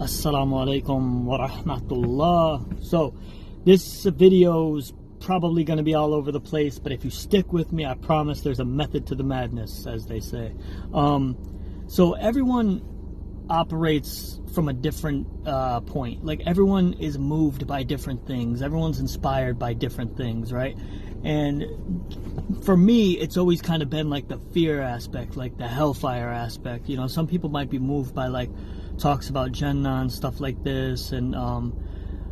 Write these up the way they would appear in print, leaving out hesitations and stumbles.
Assalamu alaikum wa rahmatullah. So this video's probably going to be all over the place, but if you stick with me, I promise there's a method to the madness, as they say. So everyone operates from a different point. Like, everyone is moved by different things. Everyone's inspired by different things, right? And for me, it's always kind of been like the fear aspect, like the hellfire aspect. You know, some people might be moved by like talks about Jannah and stuff like this, and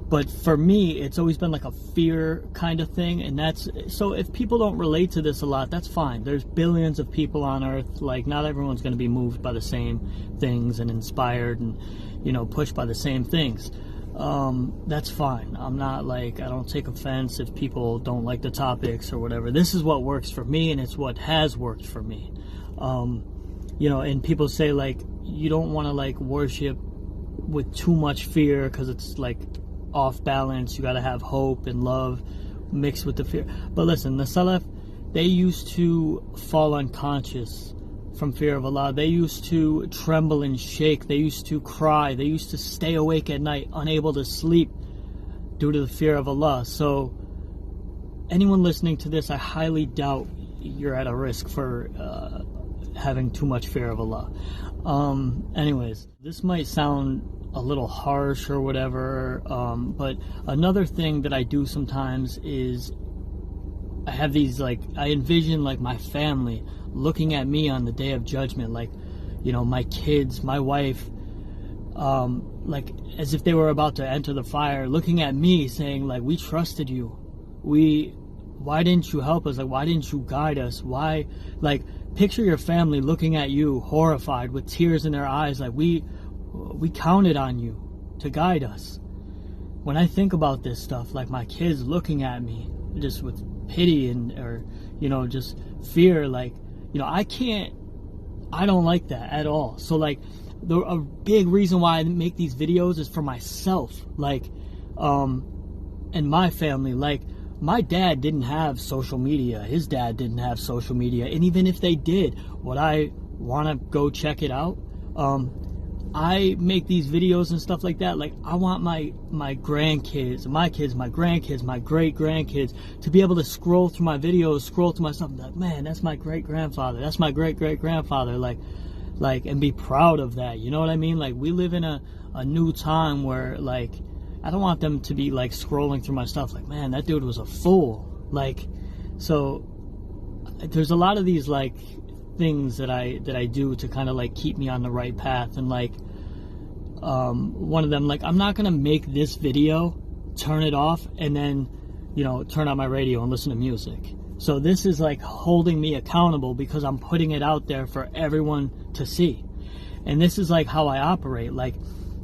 but for me, it's always been like a fear kind of thing. And that's, so if people don't relate to this a lot, that's fine. There's billions of people on earth. Like, not everyone's going to be moved by the same things and inspired and, you know, pushed by the same things. That's fine. I'm not like, I don't take offense if people don't like the topics or whatever. This is what works for me, and it's what has worked for me. You know, and people say like, you don't want to like worship with too much fear because it's like off balance. You got to have hope and love mixed with the fear. But listen, the Salaf, they used to fall unconscious from fear of Allah. They used to tremble and shake. They used to cry. They used to stay awake at night, unable to sleep due to the fear of Allah. So anyone listening to this, I highly doubt you're at a risk for having too much fear of Allah. Anyways, this might sound a little harsh or whatever, but another thing that I do sometimes is I have these, like, I envision like my family looking at me on the day of judgment, like, you know, my kids, my wife, like as if they were about to enter the fire, looking at me saying like, we trusted you, why didn't you help us? Like, why didn't you guide us? Why? Like, picture your family looking at you horrified with tears in their eyes, like, we counted on you to guide us. When I think about this stuff, like my kids looking at me just with pity and, or, you know, just fear, like, you know, I don't like that at all. So like, a big reason why I make these videos is for myself, like, and my family. Like, my dad didn't have social media. His dad didn't have social media. And even if they did, would I want to go check it out? I make these videos and stuff like that. Like, I want my grandkids, my kids, my grandkids, my great-grandkids to be able to scroll through my videos, scroll through my stuff, and be like, man, that's my great-grandfather, that's my great-great-grandfather, like, and be proud of that. You know what I mean? Like, we live in a new time where, like, I don't want them to be like scrolling through my stuff like, man, that dude was a fool. Like, so there's a lot of these like things that I do to kind of like keep me on the right path. And like, one of them, like, I'm not gonna make this video, turn it off, and then, you know, turn on my radio and listen to music. So this is like holding me accountable because I'm putting it out there for everyone to see. And this is like how I operate. Like,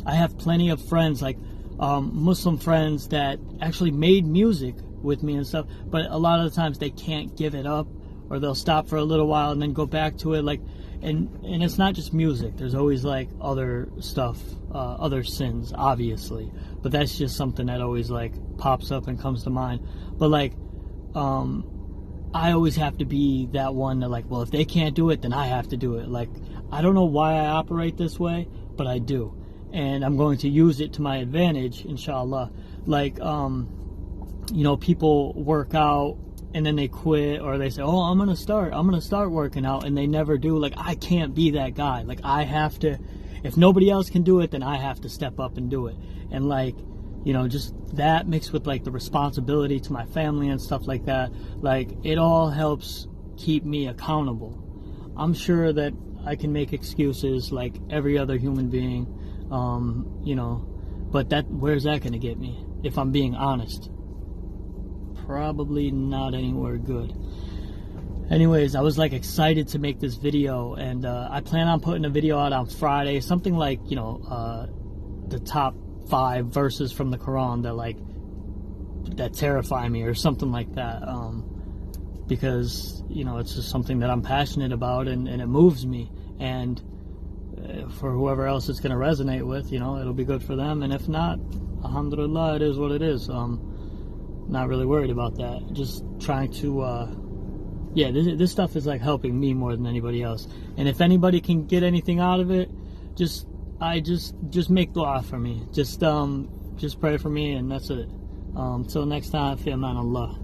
I have plenty of friends, like Muslim friends, that actually made music with me and stuff, but a lot of the times they can't give it up, or they'll stop for a little while and then go back to it. Like, and it's not just music. There's always like other stuff, other sins, obviously, but that's just something that always like pops up and comes to mind. But like, I always have to be that one that, like, well, if they can't do it, then I have to do it. Like, I don't know why I operate this way, but I do. And I'm going to use it to my advantage, inshallah. Like, you know, people work out and then they quit, or they say, oh, I'm gonna start working out, and they never do. Like, I can't be that guy. Like, I have to, if nobody else can do it, then I have to step up and do it. And like, you know, just that mixed with like the responsibility to my family and stuff like that, like, it all helps keep me accountable. I'm sure that I can make excuses like every other human being, you know, but where's that gonna get me, if I'm being honest? Probably not anywhere good. Anyways, I was like excited to make this video, and I plan on putting a video out on Friday, something like, you know, the top 5 verses from the Quran that terrify me, or something like that, because, you know, it's just something that I'm passionate about, and it moves me. And for whoever else it's going to resonate with, you know, it'll be good for them. And if not, alhamdulillah, it is what it is. Not really worried about that. Just trying to, yeah, this stuff is like helping me more than anybody else. And if anybody can get anything out of it, just I just make dua for me. Just pray for me, and that's it. Till next time, fi aman Allah.